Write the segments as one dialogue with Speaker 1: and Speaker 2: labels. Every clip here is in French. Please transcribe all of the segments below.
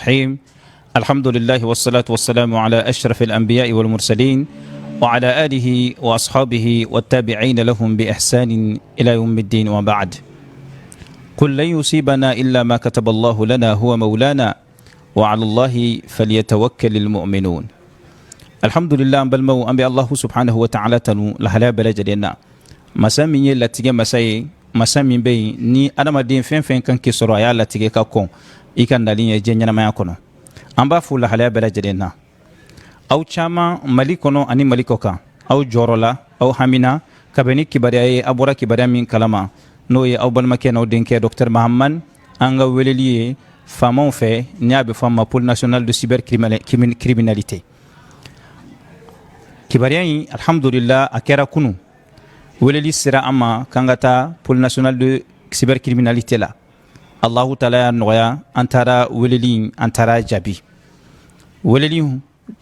Speaker 1: الرحيم الحمد لله والصلاة والسلام على أشرف الأنبياء والمرسلين وعلى آله وأصحابه والتابعين لهم بإحسان إلى يوم الدين وبعد قل لن يصيبنا إلا ما كتب الله لنا هو مولانا وعلى الله فليتوكل المؤمنون الحمد لله بالمو أنبي الله سبحانه وتعالى تنو لهلا بلجدنا مسامي لاتيجي مساي مسامي بي ني أنا ما دين فين كان كسروا يا لاتيجي كاكون إيكان دالين يجينا ما يكونوا أنبا فول لهلا بلجدنا أو شاما ملكونو أني ملكوكا أو جورولا أو حمينا كبني كبرياء أبورا كبرياء من كلاما نوي أو بالمكان أو دينكي دكتور محمد أنغا وليلي فامون في نيابي فاما بول ناسيونال دو سيبر كريميناليتي كبرياء الحمد لله أكيرا كونو وليلي سرا أما كانغاتا بول ناسيونال دو سيبر كريميناليتي لا الله تعالى نويا أنتارا وليلي أنتارا جابي وليلي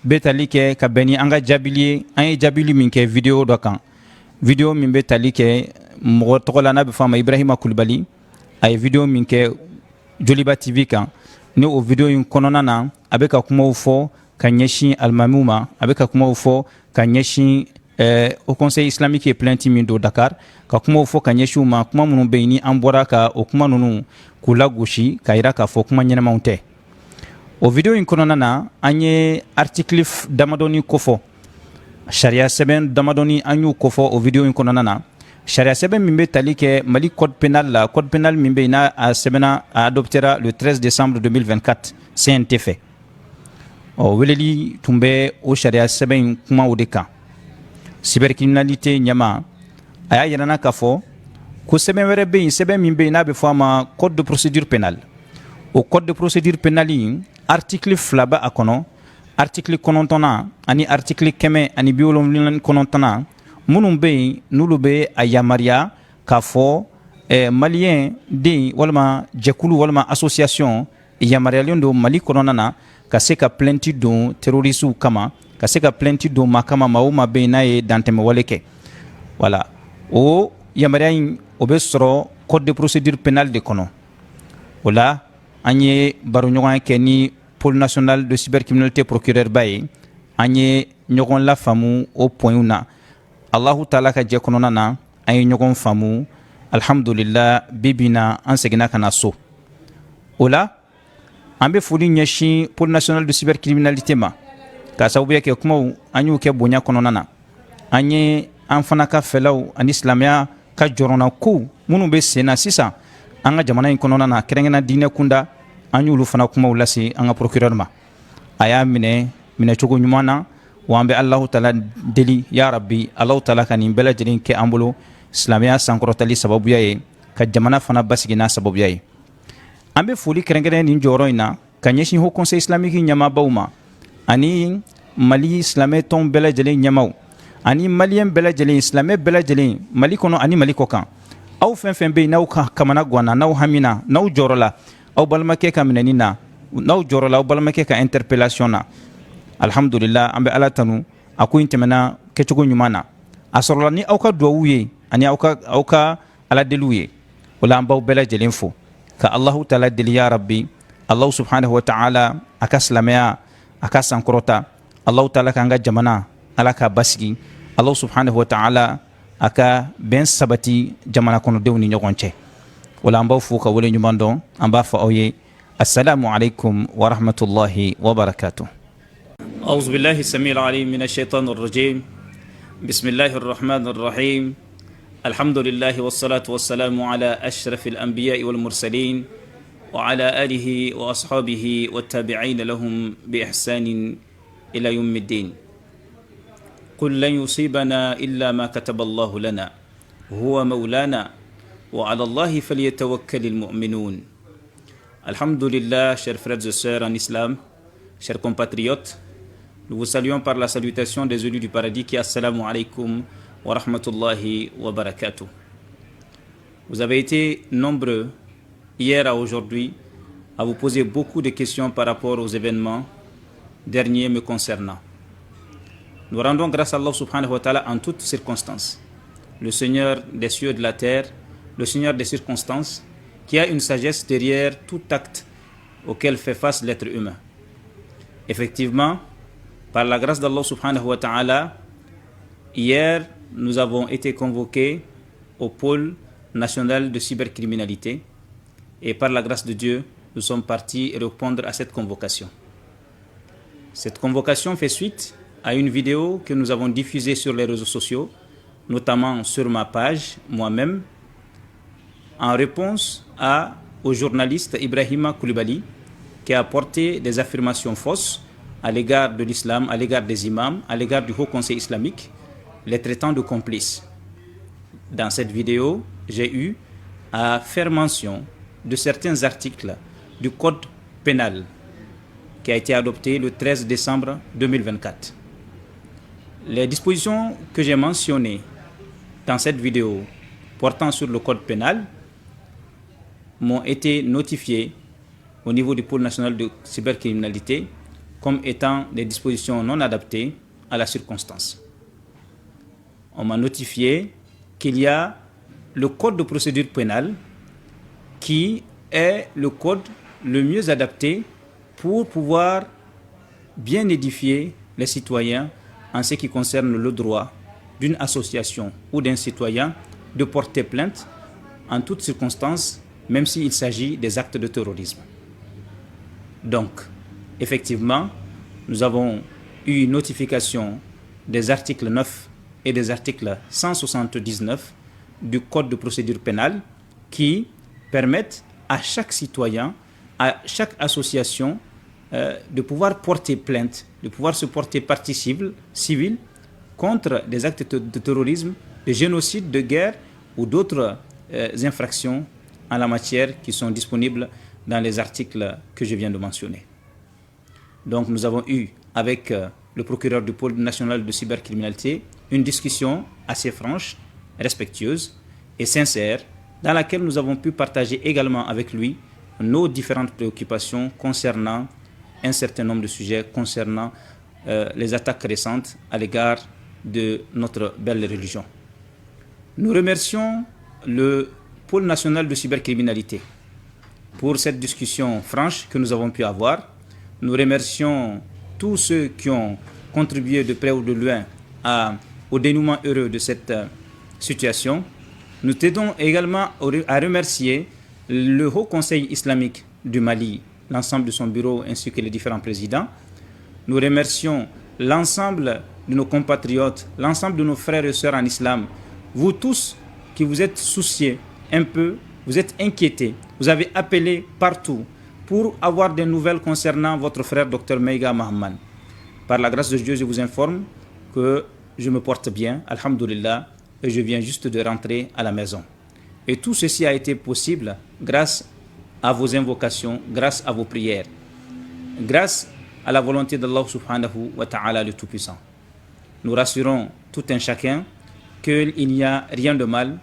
Speaker 1: betali ke ka beni anga jabili an jabili min ke video do kan video min betali ke mo tokola na be fama Ibrahima Kulbali ay video min ke Joliba TV kan ni o video yin konona na abeka kuma ufo kanyeshi almamuma abeka kuma ufo kanyeshi au conseil islamique et plainti min do Dakar ka kuma ufo kanyeshi uma kuma munun beini ambora ka o kuma nunu kula gushi kaira ka fo kuma nyana maunte o video in konona na anye article damadoni kofo sharia seben damadoni anyu kofo o video in konona na sharia seben mimbe talike mali code pénal mimbe na a sebena a adoptera le 13 décembre 2024 CNT fait o weleli tumbe o sharia seben kuma odeka cybercriminalité nyama aya yana kafo ko seben were be seben mimbe na be fama code de procédure pénale au code de procédure pénale article flaba akono article konontona ani article keme ani biolom konontona munum be nulube ayamaria kafo malien de walma jekulu walma association yamaria londo mali kononana kaseka plainte do terrorisme kama kaseka plainte do makama mauma be nae danteme waleke voilà o yamaria obesro code de procédure pénale de kono voilà anye baro ñogon ke ni pôle national de cybercriminalité procureur baye anye ñogon la famu au point una Allahu taala ka je konona na ay ñogon famu alhamdulillah bibina an segina kana so ola ambe fuli ñeshi pôle national de cybercriminalité ma ka sabu ke kuma anyu ke bonya konona na anye an fana ka felaw an islamia ka jorona ku munu be sena sisa anga jamana in konona na kerengena dine kunda anyulu fana kuma ulasi anga procureur ma aya mine chogo nyumana wambe Allah taala deli ya rabbi Allah taala kan bela jidin ke ambulo islamia sankorotali sababu yaye ka jamana fana basigina sababu yaye ambe fuli kerengena ni njoro ina kanyeshi ho conseil islamique nyama bauma ani mali islamé ton bela jidin nyamaw ani malien bela jidin islamé bela jidin mali kono ani mali kokan aw fen be naw kamana gwana naw hamina naw jorola aw balmake ka minanina naw jorola aw balmake ka interpellation na alhamdulillah ambe ala tanu aku intemena kechugo nyumana asorola ni aw ka duwuye ani aw ka ala deluye wala ambaw bela jelinfo ka Allah taala deli ya rabbi Allah subhanahu wa ta'ala akaslamaya akasankrota Allah taala kanga jamana ala ka basigi Allah subhanahu wa ta'ala aka ben sabati jamana kono dewni ñogonce wala ambaw fuka wala ñumando amba fa oye assalamu alaykum wa rahmatullahi wa barakatuh أعوذ بالله السميع العليم من الشيطان الرجيم بسم الله الرحمن الرحيم الحمد لله والصلاة والسلام على أشرف الأنبياء والمرسلين وعلى آله وأصحابه والتابعين لهم بإحسان إلى يوم الدين قل لن يصيبنا إلا ما كتب الله لنا هو مولانا وعلى الله فليتوكل المؤمنون الحمد لله chers frères et sœurs en islam, chers compatriotes, nous vous saluons par la salutation des élus du paradis qui est assalamu alaikum wa rahmatullahi wa barakatuh. Vous avez été nombreux hier à aujourd'hui à vous poser beaucoup de questions par rapport aux événements derniers me concernant. Nous rendons grâce à Allah subhanahu wa ta'ala en toutes circonstances. Le Seigneur des cieux et de la terre, le Seigneur des circonstances, qui a une sagesse derrière tout acte auxquelles fait face l'être humain. Effectivement, par la grâce d'Allah subhanahu wa ta'ala, hier, nous avons été convoqués au pôle national de cybercriminalité et par la grâce de Dieu, nous sommes partis répondre à cette convocation. Cette convocation fait suite à une vidéo que nous avons diffusée sur les réseaux sociaux, notamment sur ma page, moi-même, en réponse au journaliste Ibrahima Koulibaly, qui a apporté des affirmations fausses à l'égard de l'islam, à l'égard des imams, à l'égard du Haut Conseil islamique, les traitant de complices. Dans cette vidéo, j'ai eu à faire mention de certains articles du Code pénal qui a été adopté le 13 décembre 2024. Les dispositions que j'ai mentionnées dans cette vidéo portant sur le Code pénal m'ont été notifiées au niveau du pôle national de cybercriminalité comme étant des dispositions non adaptées à la circonstance. On m'a notifié qu'il y a le code de procédure pénale qui est le code le mieux adapté pour pouvoir bien édifier les citoyens en ce qui concerne le droit d'une association ou d'un citoyen de porter plainte en toutes circonstances, même s'il s'agit des actes de terrorisme. Donc, effectivement, nous avons eu une notification des articles 9 et des articles 179 du Code de procédure pénale qui permettent à chaque citoyen, à chaque association de pouvoir porter plainte, de pouvoir se porter partie civile contre des actes de terrorisme, de génocide, de guerre ou d'autres infractions en la matière qui sont disponibles dans les articles que je viens de mentionner. Donc nous avons eu avec le procureur du pôle national de cybercriminalité une discussion assez franche, respectueuse et sincère dans laquelle nous avons pu partager également avec lui nos différentes préoccupations concernant un certain nombre de sujets concernant les attaques récentes à l'égard de notre belle religion. Nous remercions le pôle national de cybercriminalité pour cette discussion franche que nous avons pu avoir. Nous remercions tous ceux qui ont contribué de près ou de loin au dénouement heureux de cette situation. Nous tenons également à remercier le Haut Conseil islamique du Mali, l'ensemble de son bureau ainsi que les différents présidents. Nous remercions l'ensemble de nos compatriotes, l'ensemble de nos frères et sœurs en islam, vous tous qui vous êtes souciés un peu, vous êtes inquiétés, vous avez appelé partout pour avoir des nouvelles concernant votre frère Dr Meiga Mahaman. Par la grâce de Dieu, je vous informe que je me porte bien, alhamdoulilah, et je viens juste de rentrer à la maison. Et tout ceci a été possible grâce à vos invocations, grâce à vos prières, grâce à la volonté d'Allah subhanahu wa ta'ala le Tout-Puissant. Nous rassurons tout un chacun qu'il n'y a rien de mal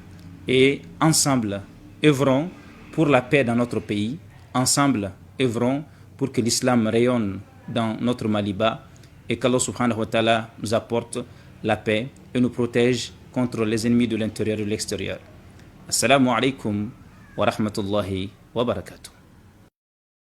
Speaker 1: et ensemble œuvrons pour la paix dans notre pays, ensemble œuvrons pour que l'islam rayonne dans notre Maliba et qu'Allah subhanahu wa ta'ala nous apporte la paix et nous protège contre les ennemis de l'intérieur et de l'extérieur. Assalamu alaikum wa rahmatullahi wa barakatuh.